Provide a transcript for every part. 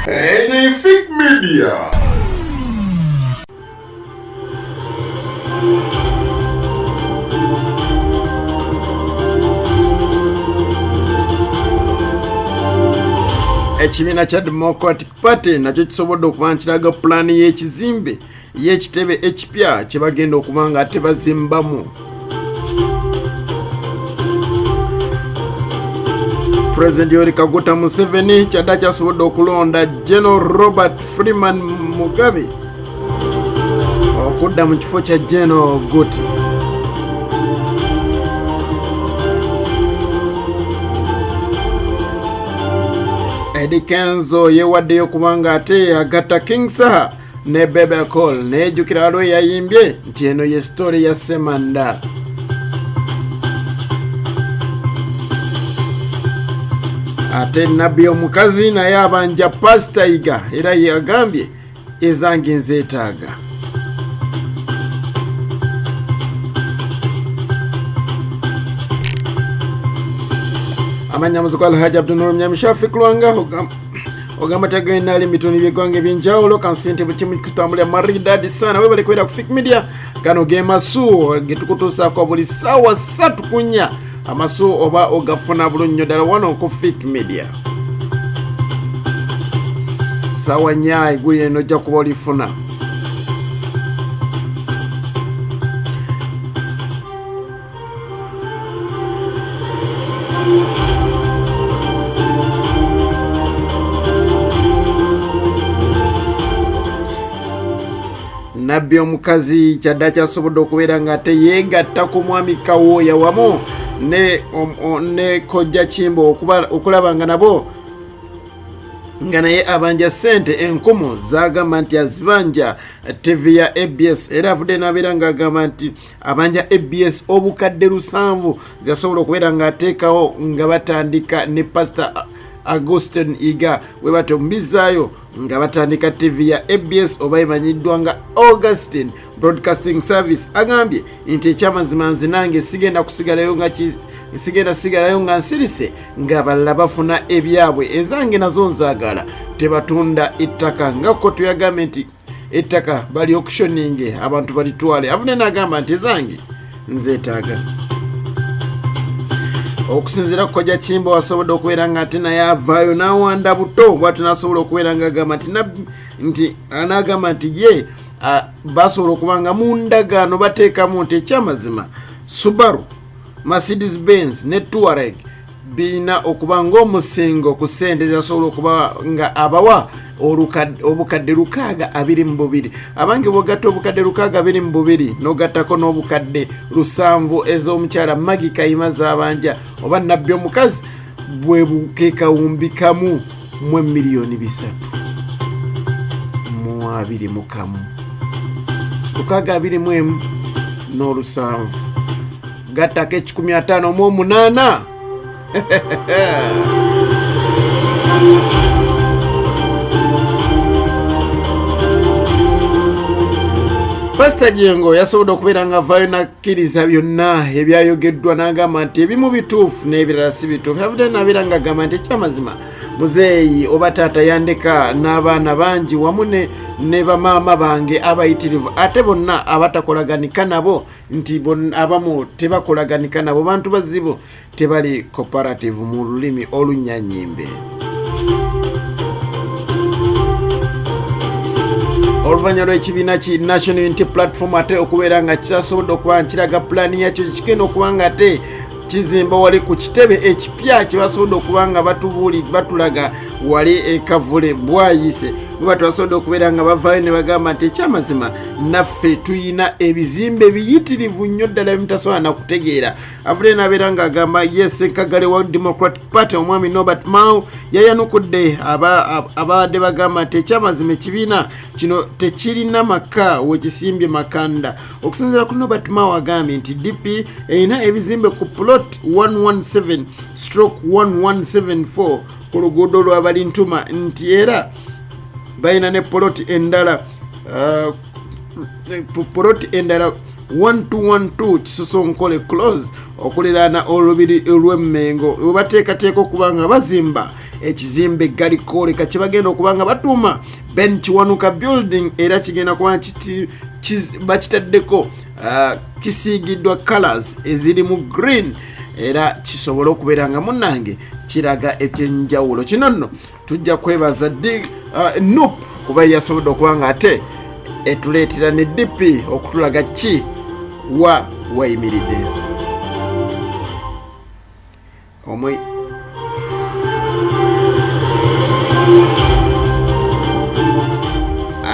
Fake Media. Ekibiina kya Democratic Party nakyo kisobodde okuba nkiraga pulaani y'ekizimbe y'ekitebe ekipya kye bagenda okuba nga ate bazimbamu. President Yoweri Kaguta Museveni kyadda kyasobodde okulonda General Robert Freeman Mugabe okudda mu kifo kya General Guti. Eddie Kenzo yewaddeyo kubanga ate agatta King Saha ne Bebe Cole nejjukira alwe yayimbye nti eno ye story ya Semanda. Ate Nabbi omukazi naye abanja Pastor JENGO era yagambye ezange nzeetaaga. Amanya muzuko Alhaji Abdunur Mnyamishafi kulwanga ogamba tagaina ali mitoni byegwange binjawulo kansinte bukimu kutambula maridadi sana webale kwera ku Fake Media kano gemasu getukutusa ko buli sawa 3 kunya amasu oba ogafuna bulunyo dala wano ku Fake Media sawa nyai guye no ja kuba olifuna. Nabbi omukazi kyadda kyasobodde okubeera nga ate yeegatta ku mwami Kawooya wamu ne kojja kimbowa okulaba nga nabo nga naye abanja sente enkumu zagamba nti azibanja TV ya ABS era avudde n'abeera ng'agamba nti abanja ABS obukadde 7 zasobola okubeera ng'ateekawo nga batandika ne Pastor IGA we batombizaayo nga batandika TV ya ABS oba emanyiddwa nga Augustine Broadcasting Service. Agambye nti ekyamazima nze nange sigenda sigalayo nga nsirise nga balala bafuna ebyabwe ezange nazo nzaagala tebatunda ettaka nga kotu yagambye nti ettaka bali auctioning abantu balitwale avune n'agamba nti ezange nzeetaaga. Okusinzira kojja kimbowa asobodde okubeera nga ate naye avaayo n'awanda buto bw'ate n'asobola okubeera nga agamba nti anagamba nti ye basobola okuba nga mu ndagaano bateekamu nti ekyamazima Subaru, Mercedes Benz ne Touareg biina okuba ng'omusingo ku ssente zasobola okuba nga abawa obukadde 622 abange bwogatta obukadde 622 n'ogattako n'obukadde 7 ez'omukyala Magi Kayima z'abanja oba Nabbi omukazi bwe bukekawumbi kamu mu miliyoni 321 621 n'olusanvu gattako 158 Pastor JENGO yasobodde okubeera nga avaayo nakkiriza byonna ebyayogeddwa n'agamba nti ebimu bituufu n'ebirala si bituufu. Yavudde n'abeera nga agamba nti ekyamazima muzeeyi oba taata yandeka n'abaana bangi wamu ne bamaama bange abayitirivu ate bonna abatakolaganika nabo nti abamu tebakolaganika nabo bantu bazibu tebali cooperative mu lulimi olunyanyimbe. Oluvannyuma lw'ekibiina ki National Unity Platform ate okubeera nga kyasobodde okuba nkiraga pulaani yakyo kigenda okuba nga ate kizimba wali ku kitebe ekipya kye basobodde okuba nga batulaga wali ekavule bwayise bwe batasobodde okubeera nga bavaayo ne bagamba nti ekyamazima naffe tuyina ebizimbe biyitirivu nnyo ddala ebimutasobola nakutegeera. Avudde n'abeera ng'agamba yes enkagale wa Democratic Party omwami Norbert Mao yayanukudde abadde bagamba nti ekyamazima ekibiina kino tekirina maka wekisimbye makanda. Okusinziira ku Norbert Mao agambye nti DP erina ebizimbe ku plot 117/1174 ku luguudo lwa Balintuma nti era balina ne poloti endala 1212 Kisosonkole close okuliraana olubiri olw'Emmengo we bateekateeka okuba nga bazimba ekizimbe galikoleka kye bagenda okubanga batuuma Ben Kiwanuka building era kigenda kuba bakitaddeko kisiigiddwa colors eziri mu green era kisobola okubeera nga munnange kiraga ebyenjawulo. Kino nno tujja kwebaza NUP kuba yasobodde okuba nga ate etuleetera ne DP okutulaga ki wayimiridde.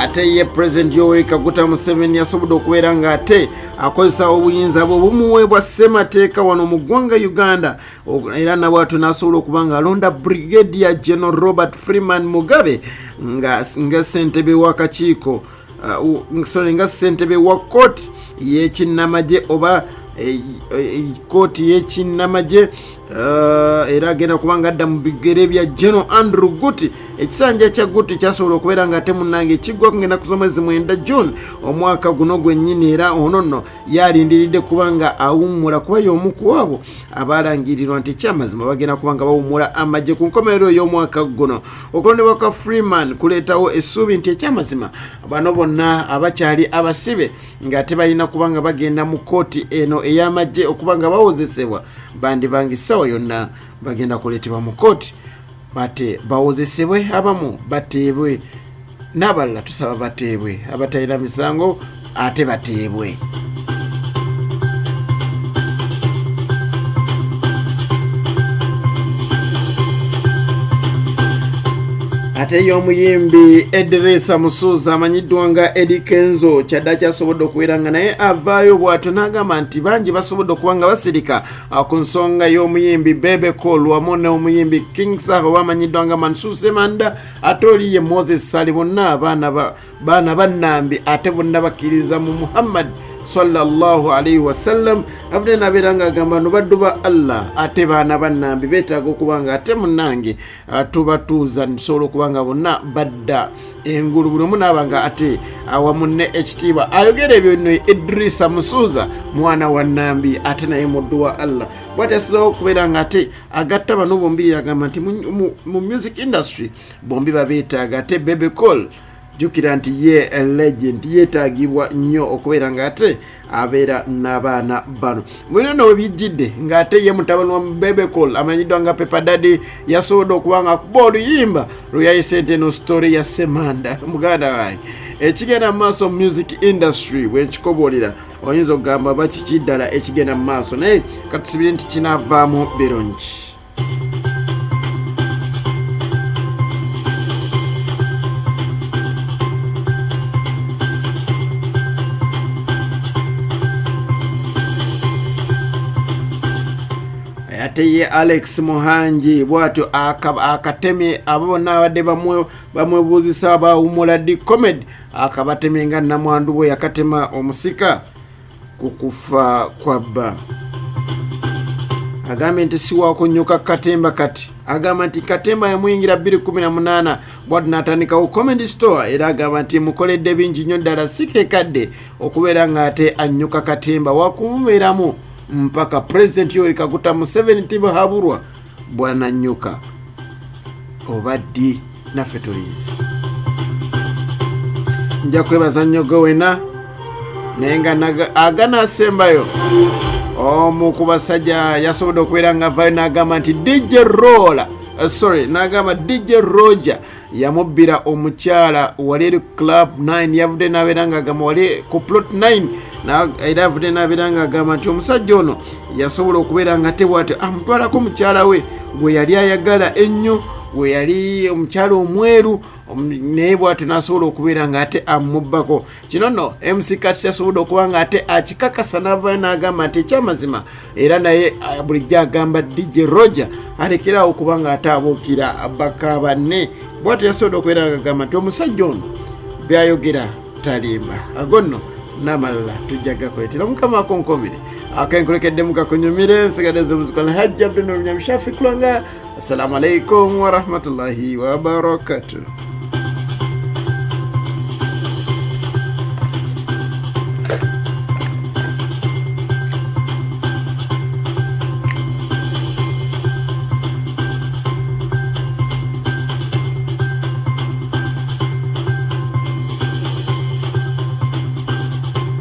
Ate ye President Yoweri Kaguta Museveni yasobodde okubeera nga ate akozesa obuyinza bwe bumuweebwa ssemateeka wano mu ggwanga Uganda era nabwatu n'asobola okuba nga alonda Brigadier General Robert Freeman Mugabe nga ssentebe w'akakiiko nga ssentebe wa kooti y'ekinnamagye oba kooti y'ekinnamagye era agenda kubanga adda mu bigere bya General Andrew Guti. Ekisanja kya Guti kyasobola okubeera nga ate munnange kiggwa kugenda ku mwezi 9 June omwaka guno gwennyini era ono nno yalindiridde kubanga awummula kuba y'omu ku abo abalangirirwa nti kyamazima bagenda kubanga bawummula amagye ku nkomerero y'omwaka guno. Okulondebwa kwa Freeman kuleetawo essuubi nti ekyamazima bano bonna abakyali abasibe ng'ate balina kubanga bagenda mu kooti eno ey'amagye okubanga bawozesebwa bandi bangi sawa yonna bagenda kuleetebwa mu kooti bate bawozesebwe abamu bateebwe n'abalala tusaba bateebwe abatalina misango ate bateebwe. Ate y'omuyimbi Edresa Musuuza amanyiddwa nga Eddie Kenzo kyadda kyasobodde okubeera nga naye avaayo bw'atyo n'agamba nti bangi basobodde okuba nga basirika ku nsonga y'omuyimbi Bebe Cole wamu n'omuyimbi King Saha oba amanyiddwa nga Mansuur Semanda ate oli ye Moses Sali bonna baana ba Nabbi ate bonna bakkiriza mu Muhammad sallallahu alaihi wasallam abde nabeera nga agamba no baddu ba Allah ate baana ba Nabbi beetaaga okuba nga ate munnange tubatuuza nsobola okuba nga bonna badda engulu buli omu naaba nga ate awamu ne ekitiibwa ayogera ebyo nno Idrisa Musuuza mwana wa Nabbi ate naye muddu wa Allah bw'ati asizawo okubeera nga ate agatta bano bombi yagamba nti mu music industry bombi babeetaaga ate Bebe Cole jukira nti ye a legend yeetaagibwa nnyo okubeera nga ate abeera n'abaana bano mwino no bijjidde ng'ate ye mutabani wa Bebe Cole amanyiddwa nga Pepper Daddy yasobodde okuba nga akuba oluyimba lweyayise ente no story ya Semanda muganda wange ekigenda mu maaso music industry bwenkikoboolera oyinza okugamba bakiki ddala ekigenda mu maaso naye katusibire nti kinaavaamu birungi. Ate ye Alex Muhangi bwatyo akatemye abo bonna abadde bamwebuuzisa abawummula di comedy akabatemye nga namwandu bwe yakatema omusika ku kufa kwa bba. Agambye nti siwakunyuka Katemba kati agamba nti Katemba yamuyingira 2018 bwatyo n'atandikawo comedy store era agamba nti mukoledde bingi nnyo ddala sikekadde okubeera nga ate anyuka Katemba wakumubeeramu mpaka President Yoweri Kaguta Museveni tibahaburwa bwana nyuka obaddi naffe tuliizi. Nja kwebaza nnyo gowena naye nga aganaasembayo omu ku basajja yasobodde okubeera nga avayo n'agamba nti n'agamba DJ Roger yamubbira omukyala wali eri Club 9 yavudde n'abeera nga agamba wali ku Plot 9 era avudde n'abeera nga agamba nti omusajja ono yasobola okubeera nga tebwatyo amutwalako mukyala we gwe yali ayagala ennyo gwe yali omukyala omweru naye bwatyo n'asobola okubeera nga ate amubbako. Kino nno MC Kati yasobodde okuba nga ate akikakasa n'avayo n'agamba nti ekyamazima era naye bulijjo agamba DJ Roger alekerawo okuba nga ate abuukira baka banne bwatyo yasobodde okubeera nga agamba nti omusajja ono byayogera talimba ago nno n'amalala tujja gakwetera mukama akonkomere akenkolekedde mukakunyumire nsigadde muzikola hajja abdul nyamshafi kulanga. Assalamu alaikum wa rahmatullahi wa barakatuh.